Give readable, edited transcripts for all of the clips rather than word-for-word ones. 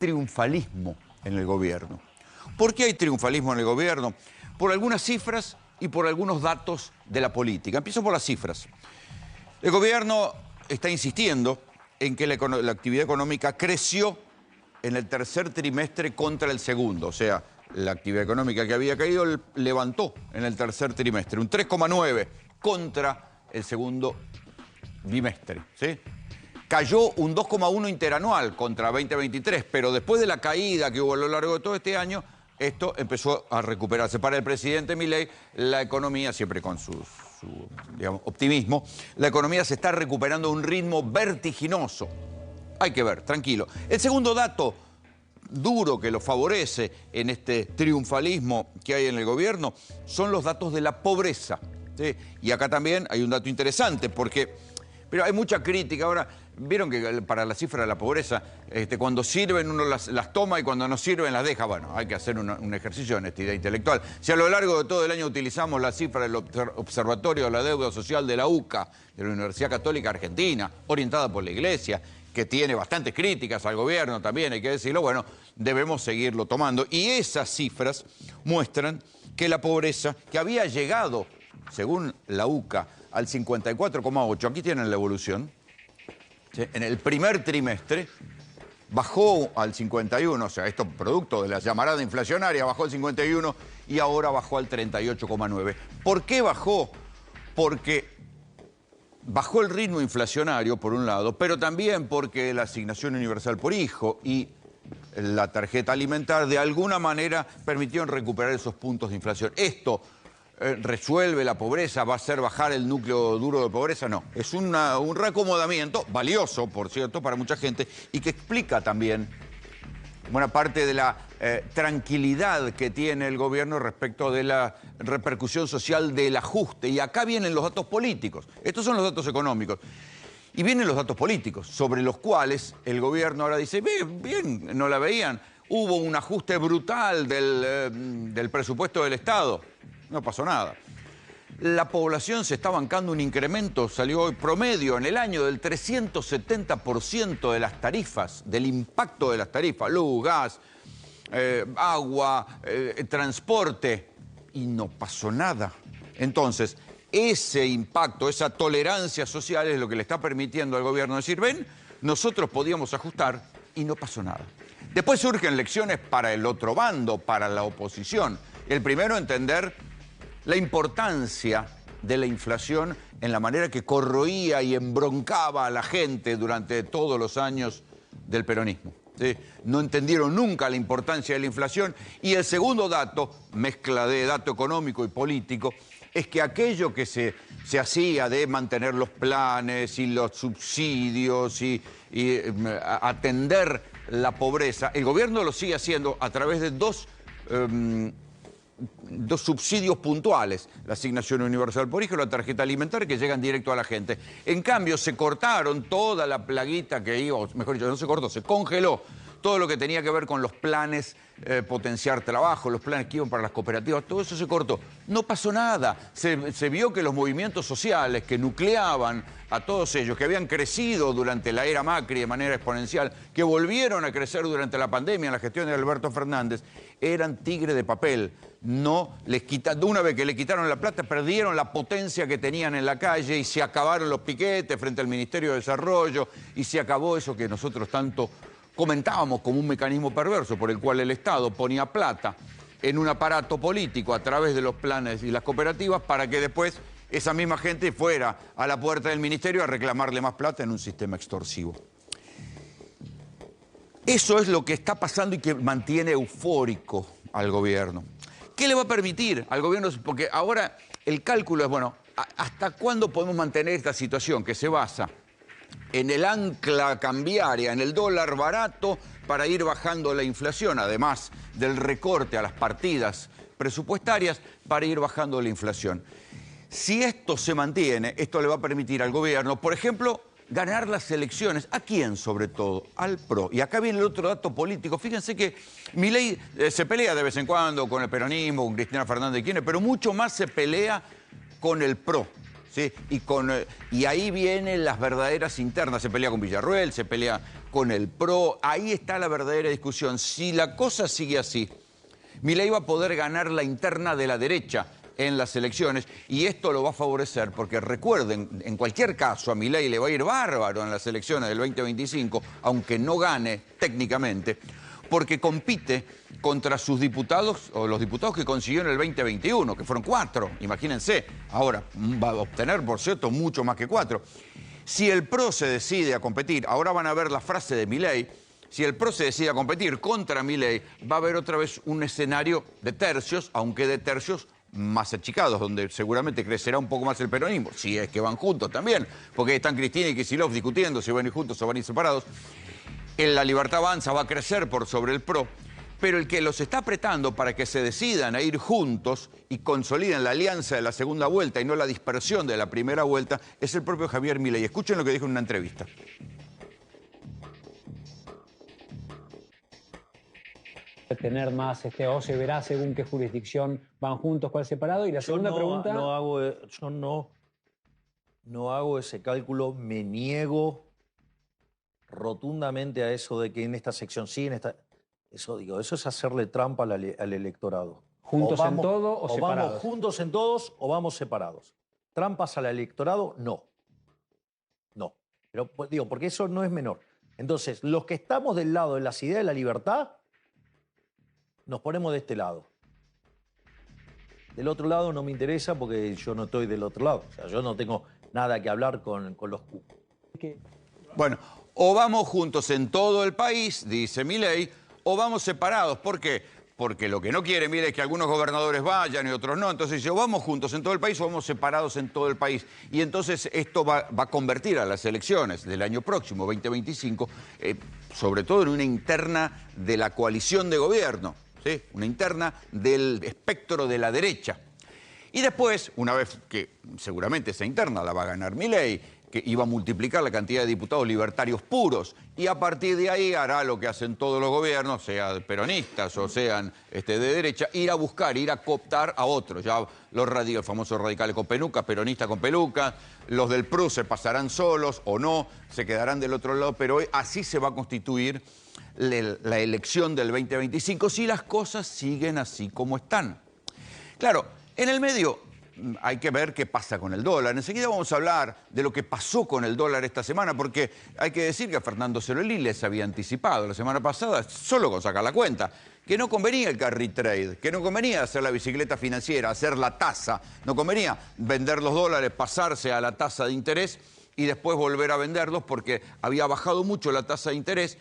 triunfalismo en el gobierno. ¿Por qué hay triunfalismo en el gobierno? Por algunas cifras y por algunos datos de la política. Empiezo por las cifras. El gobierno está insistiendo en que la actividad económica creció en el tercer trimestre contra el segundo. O sea, la actividad económica que había caído levantó en el tercer trimestre, un 3,9 contra el segundo bimestre, ¿sí? Cayó un 2,1 interanual contra 2023, pero después de la caída que hubo a lo largo de todo este año, esto empezó a recuperarse. Para el presidente Milei, la economía, siempre con su digamos, optimismo, la economía se está recuperando a un ritmo vertiginoso. Hay que ver, tranquilo. El segundo dato duro que lo favorece en este triunfalismo que hay en el gobierno son los datos de la pobreza, ¿sí? Y acá también hay un dato interesante porque... Pero hay mucha crítica. Ahora, vieron que para la cifra de la pobreza, cuando sirven uno las toma y cuando no sirven las deja. Bueno, hay que hacer un ejercicio de honestidad intelectual. Si a lo largo de todo el año utilizamos la cifra del Observatorio de la Deuda Social de la UCA, de la Universidad Católica Argentina, orientada por la Iglesia, que tiene bastantes críticas al gobierno también, hay que decirlo, bueno, debemos seguirlo tomando. Y esas cifras muestran que la pobreza, que había llegado, según la UCA, al 54,8, aquí tienen la evolución, ¿sí? En el primer trimestre bajó al 51, o sea, esto producto de la llamarada inflacionaria, bajó al 51 y ahora bajó al 38,9. ¿Por qué bajó? Porque bajó el ritmo inflacionario, por un lado, pero también porque la asignación universal por hijo y la tarjeta alimentar de alguna manera permitieron recuperar esos puntos de inflación. Esto resuelve la pobreza, va a hacer bajar el núcleo duro de pobreza, no. Es un reacomodamiento valioso, por cierto, para mucha gente y que explica también buena parte de la tranquilidad que tiene el gobierno respecto de la repercusión social del ajuste. Y acá vienen los datos políticos. Estos son los datos económicos. Y vienen los datos políticos, sobre los cuales el gobierno ahora dice, bien, no la veían. Hubo un ajuste brutal del presupuesto del Estado. No pasó nada. La población se está bancando un incremento, salió hoy promedio en el año del 370% de las tarifas, del impacto de las tarifas, luz, gas, agua, transporte, y no pasó nada. Entonces, ese impacto, esa tolerancia social es lo que le está permitiendo al gobierno decir, ven, nosotros podíamos ajustar y no pasó nada. Después surgen lecciones para el otro bando, para la oposición. El primero, entender la importancia de la inflación en la manera que corroía y embroncaba a la gente durante todos los años del peronismo, ¿sí? No entendieron nunca la importancia de la inflación. Y el segundo dato, mezcla de dato económico y político, es que aquello que se hacía de mantener los planes y los subsidios y atender la pobreza, el gobierno lo sigue haciendo a través de dos subsidios puntuales, la asignación universal por hijo y la tarjeta alimentar, que llegan directo a la gente. En cambio, se cortaron toda la plaguita que iba, o mejor dicho, no se cortó, se congeló todo lo que tenía que ver con los planes potenciar trabajo, los planes que iban para las cooperativas, todo eso se cortó. No pasó nada. Se vio que los movimientos sociales que nucleaban a todos ellos, que habían crecido durante la era Macri de manera exponencial, que volvieron a crecer durante la pandemia en la gestión de Alberto Fernández, eran tigre de papel. No les una vez que le quitaron la plata, perdieron la potencia que tenían en la calle y se acabaron los piquetes frente al Ministerio de Desarrollo y se acabó eso que nosotros tanto comentábamos como un mecanismo perverso por el cual el Estado ponía plata en un aparato político a través de los planes y las cooperativas para que después esa misma gente fuera a la puerta del ministerio a reclamarle más plata en un sistema extorsivo. Eso es lo que está pasando y que mantiene eufórico al gobierno. ¿Qué le va a permitir al gobierno? Porque ahora el cálculo es, bueno, ¿hasta cuándo podemos mantener esta situación que se basa en el ancla cambiaria, en el dólar barato para ir bajando la inflación, además del recorte a las partidas presupuestarias para ir bajando la inflación? Si esto se mantiene, esto le va a permitir al gobierno, por ejemplo, ganar las elecciones. ¿A quién sobre todo? Al PRO. Y acá viene el otro dato político. Fíjense que Milei se pelea de vez en cuando con el peronismo, con Cristina Fernández de Kirchner, pero mucho más se pelea con el PRO. ¿Sí? Y ahí vienen las verdaderas internas. Se pelea con Villarruel, se pelea con el PRO. Ahí está la verdadera discusión. Si la cosa sigue así, Milei va a poder ganar la interna de la derecha en las elecciones y esto lo va a favorecer porque recuerden, en cualquier caso a Milei le va a ir bárbaro en las elecciones del 2025, aunque no gane técnicamente, porque compite contra sus diputados o los diputados que consiguió en el 2021, que fueron 4, imagínense. Ahora va a obtener, por cierto, mucho más que 4. Si el PRO se decide a competir, ahora van a ver la frase de Milei, si el PRO se decide a competir contra Milei, va a haber otra vez un escenario de tercios, aunque de tercios más achicados, donde seguramente crecerá un poco más el peronismo, si es que van juntos también, porque están Cristina y Kicillof discutiendo si van a ir juntos o van a ir separados. La Libertad Avanza va a crecer por sobre el PRO, pero el que los está apretando para que se decidan a ir juntos y consoliden la alianza de la segunda vuelta y no la dispersión de la primera vuelta es el propio Javier Milei. Escuchen lo que dijo en una entrevista. Tener más, o se verá según qué jurisdicción van juntos, cuál separado. Y la segunda pregunta... Yo no hago ese cálculo, me niego rotundamente a eso de que en esta sección sí, en esta... Eso es hacerle trampa al electorado. ¿Juntos en todo o separados? Vamos juntos en todos o vamos separados. ¿Trampas al electorado? No. No. Pero digo, porque eso no es menor. Entonces, los que estamos del lado de las ideas de la libertad, nos ponemos de este lado. Del otro lado no me interesa porque yo no estoy del otro lado. O sea, yo no tengo nada que hablar con los cupos. Bueno, o vamos juntos en todo el país, dice Milei, o vamos separados. ¿Por qué? Porque lo que no quiere, mire, es que algunos gobernadores vayan y otros no. Entonces dice, o vamos juntos en todo el país o vamos separados en todo el país. Y entonces esto va a convertir a las elecciones del año próximo, 2025, sobre todo en una interna de la coalición de gobierno. ¿Sí? Una interna del espectro de la derecha. Y después, una vez que seguramente esa interna la va a ganar Milei, que iba a multiplicar la cantidad de diputados libertarios puros, y a partir de ahí hará lo que hacen todos los gobiernos, sean peronistas o sean de derecha, ir a buscar, ir a cooptar a otros. Ya los famosos radicales con peluca, peronistas con peluca, los del PRO se pasarán solos o no, se quedarán del otro lado, pero así se va a constituir la elección del 2025 si las cosas siguen así como están. Claro, en el medio hay que ver qué pasa con el dólar. Enseguida vamos a hablar de lo que pasó con el dólar esta semana, porque hay que decir que a Fernando Cerolí les había anticipado la semana pasada, solo con sacar la cuenta, que no convenía el carry trade, que no convenía hacer la bicicleta financiera, hacer la tasa, no convenía vender los dólares, pasarse a la tasa de interés y después volver a venderlos porque había bajado mucho la tasa de interés.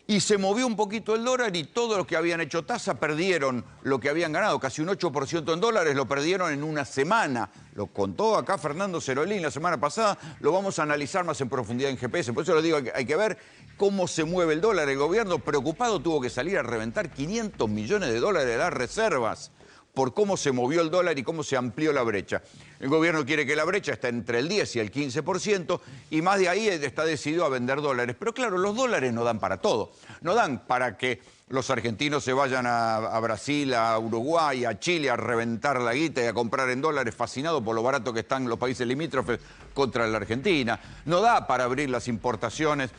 Y se movió un poquito el dólar y todos los que habían hecho tasa perdieron lo que habían ganado. Casi un 8% en dólares lo perdieron en una semana. Lo contó acá Fernando Cerolí la semana pasada. Lo vamos a analizar más en profundidad en GPS. Por eso les digo, hay que ver cómo se mueve el dólar. El gobierno preocupado tuvo que salir a reventar 500 millones de dólares de las reservas por cómo se movió el dólar y cómo se amplió la brecha. El gobierno quiere que la brecha esté entre el 10 y el 15% y más de ahí está decidido a vender dólares. Pero claro, los dólares no dan para todo. No dan para que los argentinos se vayan a Brasil, a Uruguay, a Chile a reventar la guita y a comprar en dólares fascinados por lo barato que están los países limítrofes contra la Argentina. No da para abrir las importaciones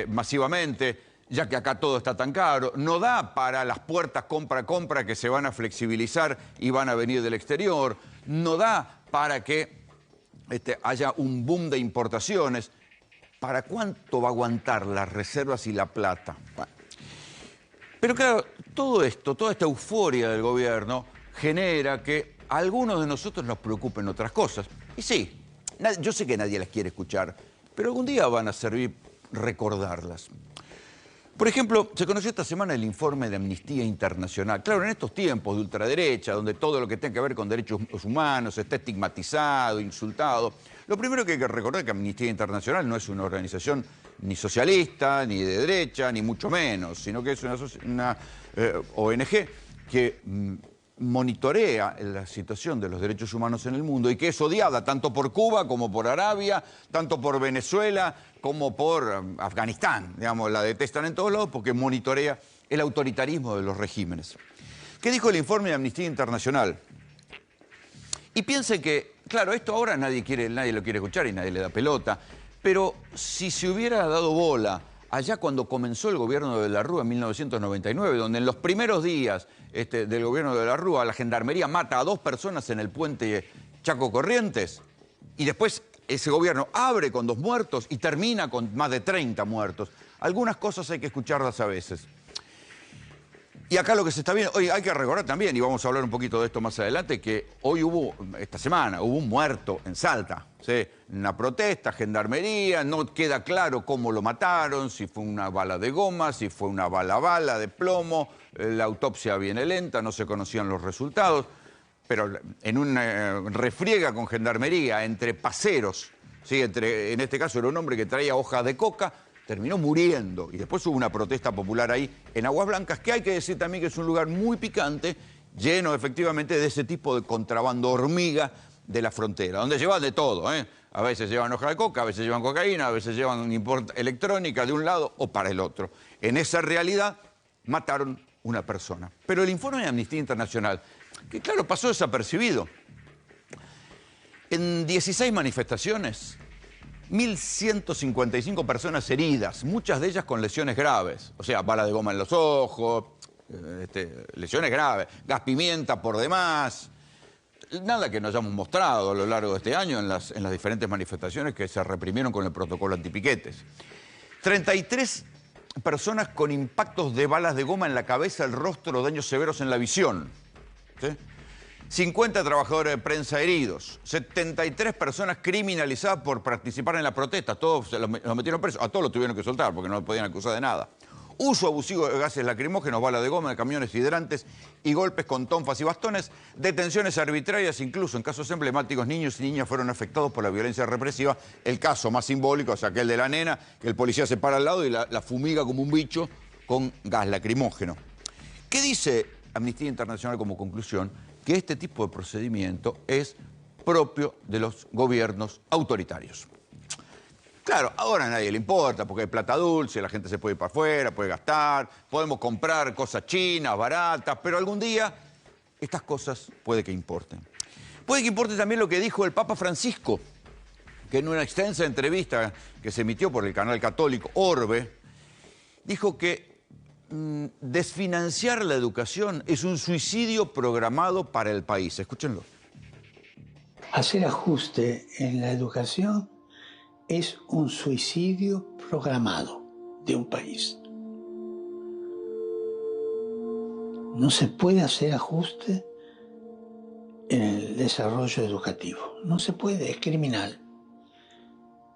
masivamente, ya que acá todo está tan caro. No da para las puertas compra-compra que se van a flexibilizar y van a venir del exterior. No da para que haya un boom de importaciones. ¿Para cuánto va a aguantar las reservas y la plata? Bueno. Pero claro, todo esto, toda esta euforia del gobierno genera que a algunos de nosotros nos preocupen otras cosas. Y sí, yo sé que nadie las quiere escuchar, pero algún día van a servir recordarlas. Por ejemplo, se conoció esta semana el informe de Amnistía Internacional. Claro, en estos tiempos de ultraderecha, donde todo lo que tenga que ver con derechos humanos está estigmatizado, insultado, lo primero que hay que recordar es que Amnistía Internacional no es una organización ni socialista, ni de derecha, ni mucho menos, sino que es una ONG que monitorea la situación de los derechos humanos en el mundo y que es odiada tanto por Cuba como por Arabia, tanto por Venezuela como por Afganistán. Digamos, la detestan en todos lados porque monitorea el autoritarismo de los regímenes. ¿Qué dijo el informe de Amnistía Internacional? Y piensen que, claro, esto ahora nadie lo quiere escuchar y nadie le da pelota, pero si se hubiera dado bola allá cuando comenzó el gobierno de la Rúa en 1999, donde en los primeros días del gobierno de la Rúa la gendarmería mata a 2 personas en el puente Chaco Corrientes y después ese gobierno abre con 2 muertos y termina con más de 30 muertos. Algunas cosas hay que escucharlas a veces. Y acá lo que se está viendo, hoy hay que recordar también, y vamos a hablar un poquito de esto más adelante, que hoy esta semana, hubo un muerto en Salta, ¿sí? Una protesta, gendarmería, no queda claro cómo lo mataron, si fue una bala de goma, si fue una bala de plomo, la autopsia viene lenta, no se conocían los resultados, pero en una refriega con gendarmería entre paseros, ¿sí? En este caso era un hombre que traía hojas de coca, terminó muriendo y después hubo una protesta popular ahí en Aguas Blancas, que hay que decir también que es un lugar muy picante, lleno efectivamente de ese tipo de contrabando hormiga de la frontera, donde llevan de todo, ¿eh? A veces llevan hoja de coca, a veces llevan cocaína, a veces llevan electrónica de un lado o para el otro. En esa realidad mataron una persona. Pero el informe de Amnistía Internacional, que claro, pasó desapercibido, en 16 manifestaciones, 1.155 personas heridas, muchas de ellas con lesiones graves. O sea, bala de goma en los ojos, lesiones graves, gas pimienta por demás. Nada que no hayamos mostrado a lo largo de este año en las diferentes manifestaciones que se reprimieron con el protocolo antipiquetes. 33 personas con impactos de balas de goma en la cabeza, el rostro, daños severos en la visión. ¿Sí? 50 trabajadores de prensa heridos, 73 personas criminalizadas por participar en la protesta, todos los metieron presos, a todos los tuvieron que soltar porque no los podían acusar de nada. Uso abusivo de gases lacrimógenos, balas de goma, de camiones hidrantes y golpes con tonfas y bastones, detenciones arbitrarias, incluso en casos emblemáticos, niños y niñas fueron afectados por la violencia represiva. El caso más simbólico es aquel de la nena, que el policía se para al lado y la fumiga como un bicho con gas lacrimógeno. ¿Qué dice Amnistía Internacional como conclusión? Que este tipo de procedimiento es propio de los gobiernos autoritarios. Claro, ahora a nadie le importa porque hay plata dulce, la gente se puede ir para afuera, puede gastar, podemos comprar cosas chinas, baratas, pero algún día estas cosas puede que importen. Puede que importe también lo que dijo el Papa Francisco, que en una extensa entrevista que se emitió por el canal católico Orbe, dijo que desfinanciar la educación es un suicidio programado para el país. Escúchenlo. Hacer ajuste en la educación es un suicidio programado de un país. No se puede hacer ajuste en el desarrollo educativo. No se puede, es criminal.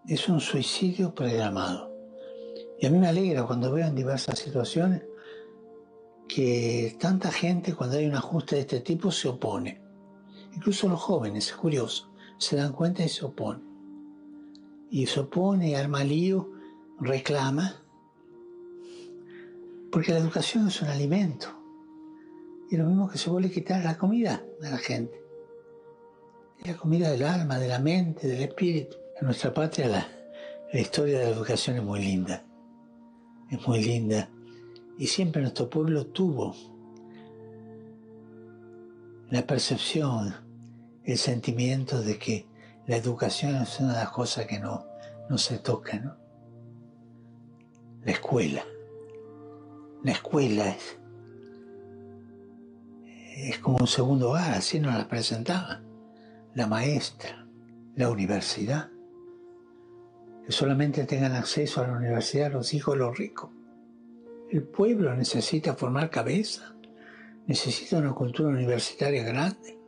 Es un suicidio programado. Y a mí me alegra cuando veo en diversas situaciones que tanta gente, cuando hay un ajuste de este tipo, se opone. Incluso los jóvenes, es curioso, se dan cuenta y se oponen. Y se opone, arma lío, reclama. Porque la educación es un alimento. Y lo mismo que se vuelve quitar la comida a la gente. Es la comida del alma, de la mente, del espíritu. En nuestra patria la historia de la educación es muy linda. Es muy linda. Y siempre nuestro pueblo tuvo la percepción, el sentimiento de que la educación es una de las cosas que no se toca, ¿no? La escuela. La escuela es como un segundo hogar, así nos la presentaban. La maestra, la universidad. Que solamente tengan acceso a la universidad los hijos de los ricos. El pueblo necesita formar cabeza, necesita una cultura universitaria grande.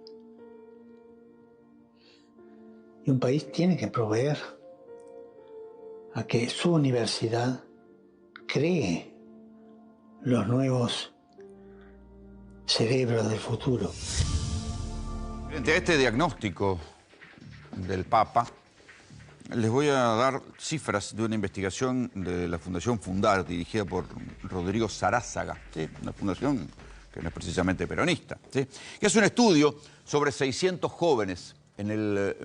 Y un país tiene que proveer a que su universidad cree los nuevos cerebros del futuro. Frente a este diagnóstico del Papa, les voy a dar cifras de una investigación de la Fundación Fundar, dirigida por Rodrigo Sarázaga, ¿sí? Una fundación que no es precisamente peronista, ¿sí? Que hace un estudio sobre 600 jóvenes en el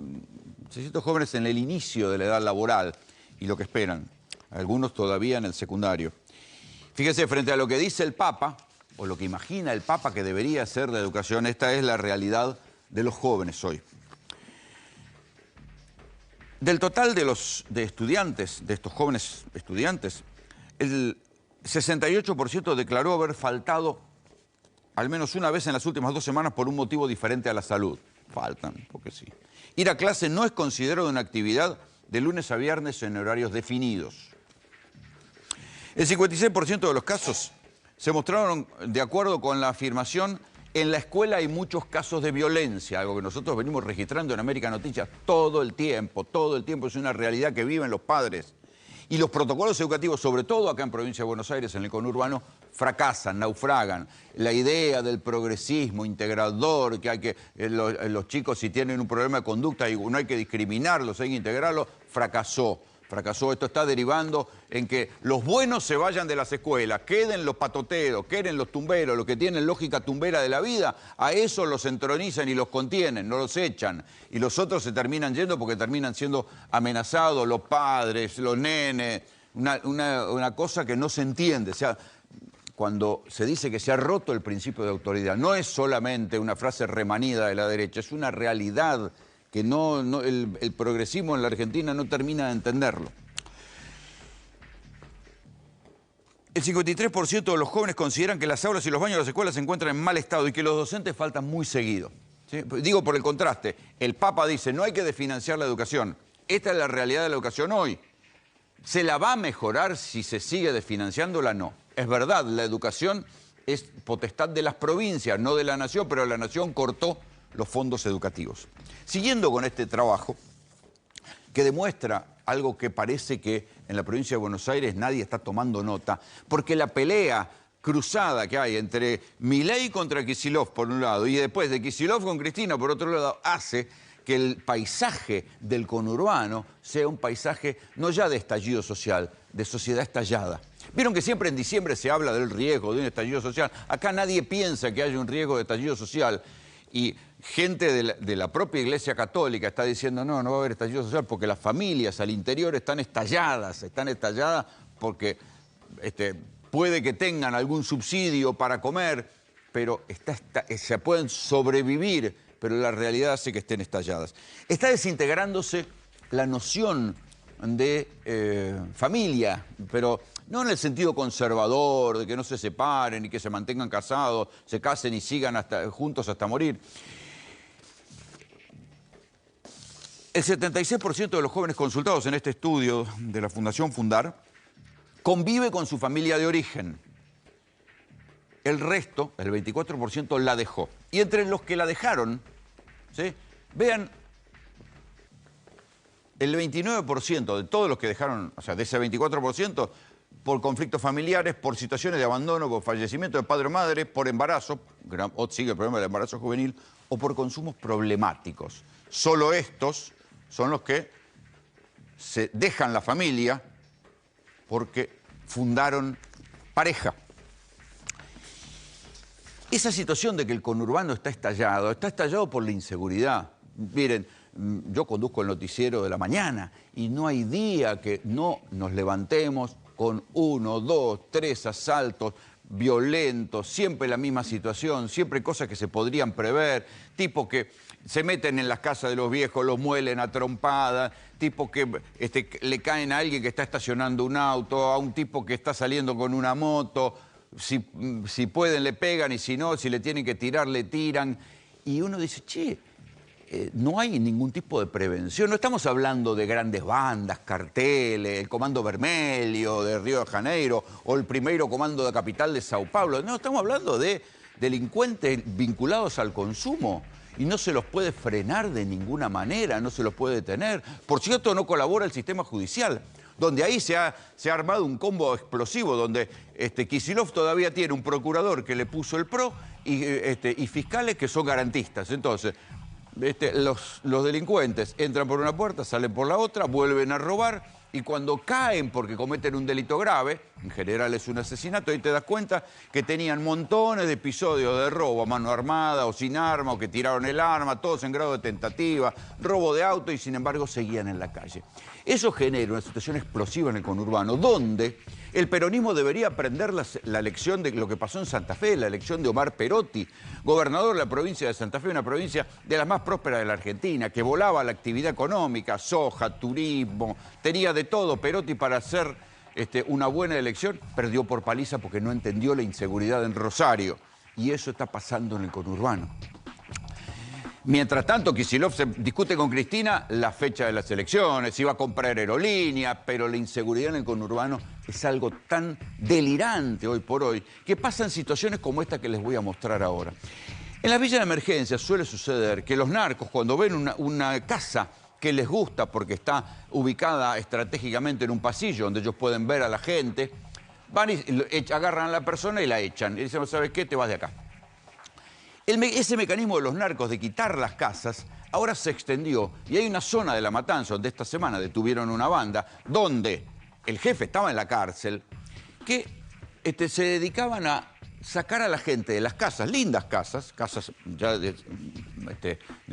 inicio de la edad laboral y lo que esperan, algunos todavía en el secundario. Fíjense, frente a lo que dice el Papa, o lo que imagina el Papa que debería ser la educación, esta es la realidad de los jóvenes hoy. Del total de estudiantes, de estos jóvenes estudiantes, El 68% declaró haber faltado al menos una vez en las últimas 2 semanas por un motivo diferente a la salud. Faltan, porque sí. Ir a clase no es considerado una actividad de lunes a viernes en horarios definidos. El 56% de los casos se mostraron de acuerdo con la afirmación: en la escuela hay muchos casos de violencia, algo que nosotros venimos registrando en América Noticias todo el tiempo, es una realidad que viven los padres. Y los protocolos educativos, sobre todo acá en Provincia de Buenos Aires, en el conurbano, fracasan, naufragan. La idea del progresismo integrador, que hay que los chicos, si tienen un problema de conducta, no hay que discriminarlos, hay que integrarlos, fracasó. Esto está derivando en que los buenos se vayan de las escuelas, queden los patoteros, queden los tumberos, los que tienen lógica tumbera de la vida, a eso los entronizan y los contienen, no los echan. Y los otros se terminan yendo porque terminan siendo amenazados, los padres, los nenes, una cosa que no se entiende. O sea, cuando se dice que se ha roto el principio de autoridad, no es solamente una frase remanida de la derecha, es una realidad que el progresismo en la Argentina no termina de entenderlo. El 53% de los jóvenes consideran que las aulas y los baños de las escuelas se encuentran en mal estado y que los docentes faltan muy seguido. ¿Sí? Digo por el contraste, el Papa dice, no hay que desfinanciar la educación. Esta es la realidad de la educación hoy. ¿Se la va a mejorar si se sigue desfinanciándola? No. Es verdad, la educación es potestad de las provincias, no de la nación, pero la nación cortó los fondos educativos. Siguiendo con este trabajo, que demuestra algo que parece que en la provincia de Buenos Aires nadie está tomando nota, porque la pelea cruzada que hay entre Milei contra Kicillof por un lado y después de Kicillof con Cristina por otro lado, hace que el paisaje del conurbano sea un paisaje no ya de estallido social, de sociedad estallada. Vieron que siempre en diciembre se habla del riesgo de un estallido social. Acá nadie piensa que haya un riesgo de estallido social. Y gente de la propia Iglesia Católica está diciendo no va a haber estallido social porque las familias al interior están estalladas porque puede que tengan algún subsidio para comer, pero se pueden sobrevivir, pero la realidad hace que estén estalladas. Está desintegrándose la noción de familia, pero no en el sentido conservador, de que no se separen y que se mantengan casados, se casen y sigan juntos hasta morir. El 76% de los jóvenes consultados en este estudio de la Fundación Fundar convive con su familia de origen. El resto, el 24%, la dejó. Y entre los que la dejaron, ¿sí? Vean, el 29% de todos los que dejaron, o sea, de ese 24%, por conflictos familiares, por situaciones de abandono, por fallecimiento de padre o madre, por embarazo, sigue el problema del embarazo juvenil, o por consumos problemáticos. Solo estos son los que se dejan la familia porque fundaron pareja. Esa situación de que el conurbano está estallado por la inseguridad. Miren, yo conduzco el noticiero de la mañana y no hay día que no nos levantemos con 1, 2, 3 asaltos violentos, siempre la misma situación, siempre cosas que se podrían prever, tipo que se meten en las casas de los viejos, los muelen a trompadas, tipo que le caen a alguien que está estacionando un auto, a un tipo que está saliendo con una moto, si pueden le pegan y si no, si le tienen que tirar, le tiran. Y uno dice, che, no hay ningún tipo de prevención. No estamos hablando de grandes bandas, carteles, el Comando Vermelho de Río de Janeiro o el Primeiro Comando de Capital de Sao Paulo. No, estamos hablando de delincuentes vinculados al consumo y no se los puede frenar de ninguna manera, no se los puede detener. Por cierto, no colabora el sistema judicial, donde ahí se ha armado un combo explosivo, donde Kicillof todavía tiene un procurador que le puso el PRO y fiscales que son garantistas. Entonces, los delincuentes entran por una puerta, salen por la otra, vuelven a robar y cuando caen porque cometen un delito grave, en general es un asesinato, ahí te das cuenta que tenían montones de episodios de robo a mano armada o sin arma o que tiraron el arma, todos en grado de tentativa, robo de auto y sin embargo seguían en la calle. Eso genera una situación explosiva en el conurbano donde el peronismo debería aprender la lección de lo que pasó en Santa Fe, la elección de Omar Perotti, gobernador de la provincia de Santa Fe, una provincia de las más prósperas de la Argentina, que volaba la actividad económica, soja, turismo, tenía de todo Perotti para hacer una buena elección, perdió por paliza porque no entendió la inseguridad en Rosario. Y eso está pasando en el conurbano. Mientras tanto, Kicillof se discute con Cristina la fecha de las elecciones, si va a comprar aerolíneas, pero la inseguridad en el conurbano es algo tan delirante hoy por hoy que pasan situaciones como esta que les voy a mostrar ahora. En las villas de emergencia suele suceder que los narcos, cuando ven una casa que les gusta porque está ubicada estratégicamente en un pasillo donde ellos pueden ver a la gente, van y agarran a la persona y la echan. Y dicen, ¿sabes qué? Te vas de acá. Ese mecanismo de los narcos de quitar las casas ahora se extendió y hay una zona de La Matanza donde esta semana detuvieron una banda donde el jefe estaba en la cárcel que se dedicaban a sacar a la gente de las casas, lindas casas ya de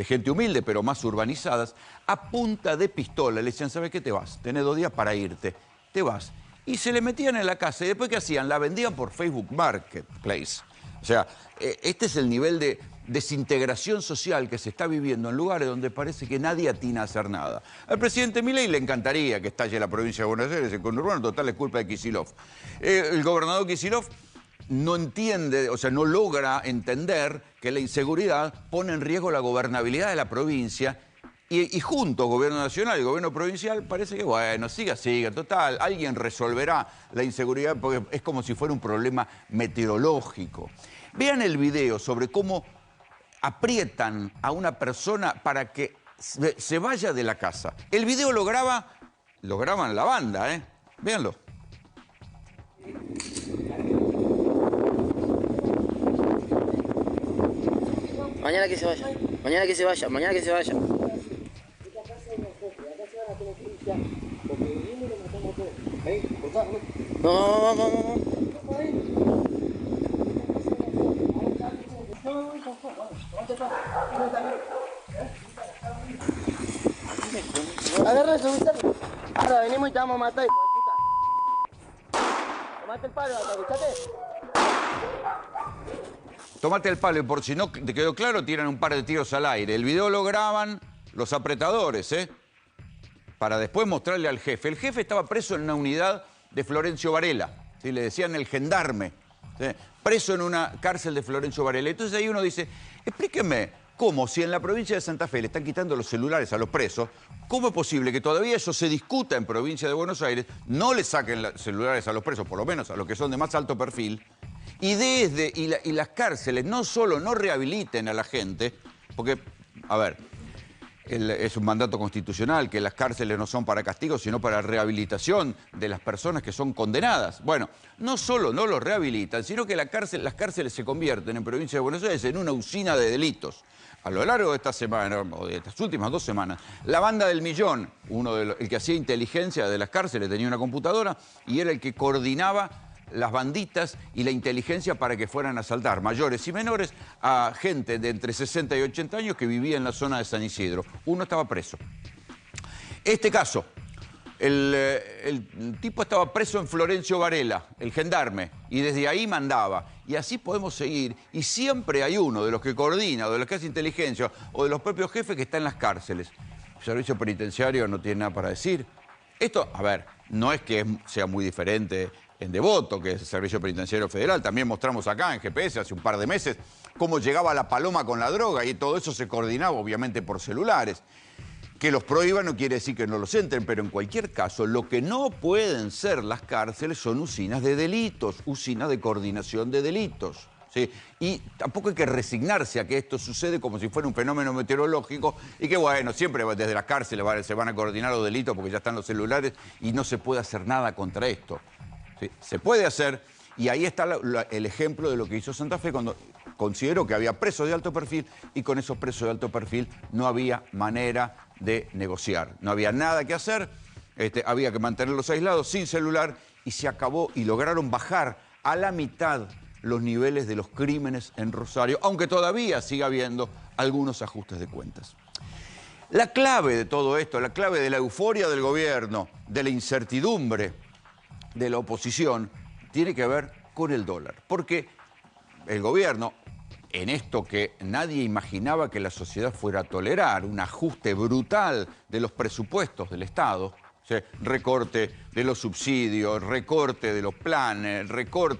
gente humilde pero más urbanizadas, a punta de pistola. Le decían, ¿sabes qué? Te vas, tenés 2 días para irte, te vas. Y se le metían en la casa y después ¿qué hacían? La vendían por Facebook Marketplace. O sea, este es el nivel de desintegración social que se está viviendo en lugares donde parece que nadie atina a hacer nada. Al presidente Milei le encantaría que estalle la provincia de Buenos Aires, el conurbano, total es culpa de Kicillof. El gobernador Kicillof no entiende, o sea, no logra entender que la inseguridad pone en riesgo la gobernabilidad de la provincia y junto, gobierno nacional y gobierno provincial, parece que, bueno, siga, total, alguien resolverá la inseguridad porque es como si fuera un problema meteorológico. Vean el video sobre cómo aprietan a una persona para que se vaya de la casa. El video lo graban la banda, ¿eh? Véanlo. Mañana que se vaya, mañana que se vaya, mañana que se vaya. No. Agarra eso, ahora venimos y te vamos a matar, hijo de puta. Tomate el palo, escuchate. Tómate el palo y por si no te quedó claro, tiran un par de tiros al aire. El video lo graban los apretadores, para después mostrarle al jefe. El jefe estaba preso en una unidad de Florencio Varela, ¿sí? Le decían el gendarme, ¿sí? Preso en una cárcel de Florencio Varela. Entonces ahí uno dice, explíqueme, ¿cómo si en la provincia de Santa Fe le están quitando los celulares a los presos, cómo es posible que todavía eso se discuta en provincia de Buenos Aires, no le saquen los celulares a los presos, por lo menos a los que son de más alto perfil, y las cárceles no solo no rehabiliten a la gente, porque, a ver, es un mandato constitucional que las cárceles no son para castigo, sino para rehabilitación de las personas que son condenadas. Bueno, no solo no los rehabilitan, sino que las cárceles se convierten en provincia de Buenos Aires en una usina de delitos. A lo largo de esta semana, o de estas últimas 2 semanas, la banda del Millón, el que hacía inteligencia de las cárceles, tenía una computadora y era el que coordinaba las banditas y la inteligencia para que fueran a asaltar mayores y menores a gente de entre 60 y 80 años que vivía en la zona de San Isidro. Uno estaba preso. Este caso, el tipo estaba preso en Florencio Varela, el gendarme, y desde ahí mandaba. Y así podemos seguir. Y siempre hay uno de los que coordina, o de los que hace inteligencia, o de los propios jefes que está en las cárceles. El servicio penitenciario no tiene nada para decir. Esto, a ver, no es que sea muy diferente en Devoto, que es el Servicio Penitenciario Federal. También mostramos acá en GPS hace un par de meses cómo llegaba la paloma con la droga y todo eso se coordinaba obviamente por celulares. Que los prohíban no quiere decir que no los entren, pero en cualquier caso lo que no pueden ser las cárceles son usinas de delitos, usinas de coordinación de delitos. ¿Sí? Y tampoco hay que resignarse a que esto sucede como si fuera un fenómeno meteorológico y que, bueno, siempre desde las cárceles se van a coordinar los delitos porque ya están los celulares y no se puede hacer nada contra esto. ¿Sí? Se puede hacer, y ahí está el ejemplo de lo que hizo Santa Fe cuando consideró que había presos de alto perfil y con esos presos de alto perfil no había manera de negociar. No había nada que hacer, había que mantenerlos aislados sin celular y se acabó y lograron bajar a la mitad los niveles de los crímenes en Rosario, aunque todavía siga habiendo algunos ajustes de cuentas. La clave de todo esto, la clave de la euforia del gobierno, de la incertidumbre de la oposición, tiene que ver con el dólar. Porque el gobierno, en esto que nadie imaginaba que la sociedad fuera a tolerar, un ajuste brutal de los presupuestos del Estado, ¿sí? Recorte de los subsidios, recorte de los planes,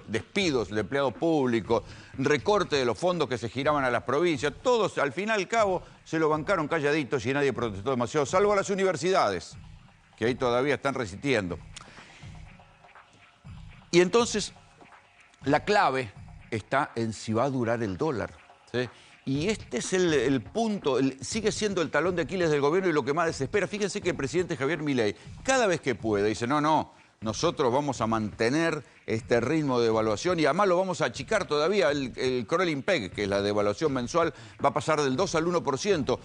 despidos de empleados públicos, recorte de los fondos que se giraban a las provincias. Todos, al fin y al cabo, se lo bancaron calladitos y nadie protestó demasiado, salvo a las universidades, que ahí todavía están resistiendo. Y entonces, la clave está en si va a durar el dólar, ¿sí? Y este es el punto, sigue siendo el talón de Aquiles del gobierno y lo que más desespera. Fíjense que el presidente Javier Milei, cada vez que puede, dice, no, nosotros vamos a mantener este ritmo de devaluación y además lo vamos a achicar todavía. El Crawling Peg, que es la devaluación mensual, va a pasar del 2 al 1%.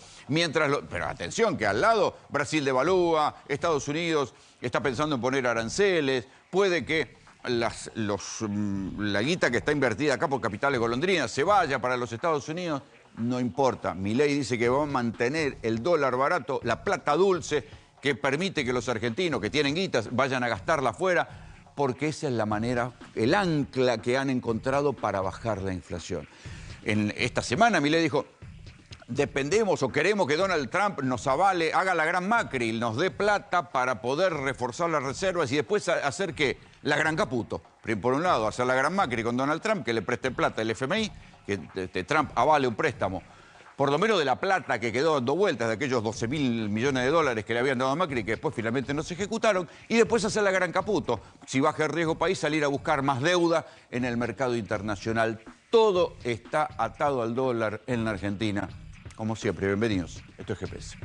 Pero atención, que al lado Brasil devalúa, Estados Unidos está pensando en poner aranceles, puede que la guita que está invertida acá por capitales golondrinas se vaya para los Estados Unidos, no importa. Milei dice que va a mantener el dólar barato, la plata dulce, que permite que los argentinos que tienen guitas vayan a gastarla afuera, porque esa es la manera, el ancla que han encontrado para bajar la inflación. En esta semana Milei dijo, dependemos o queremos que Donald Trump nos avale, haga la gran Macri, nos dé plata para poder reforzar las reservas y después hacer que la gran Caputo. Por un lado, hacer la gran Macri con Donald Trump, que le preste plata al FMI, que Trump avale un préstamo, por lo menos de la plata que quedó dando vueltas, de aquellos 12.000 millones de dólares que le habían dado a Macri, que después finalmente no se ejecutaron, y después hacer la gran Caputo. Si baja el riesgo país, salir a buscar más deuda en el mercado internacional. Todo está atado al dólar en la Argentina. Como siempre, bienvenidos. Esto es GPS.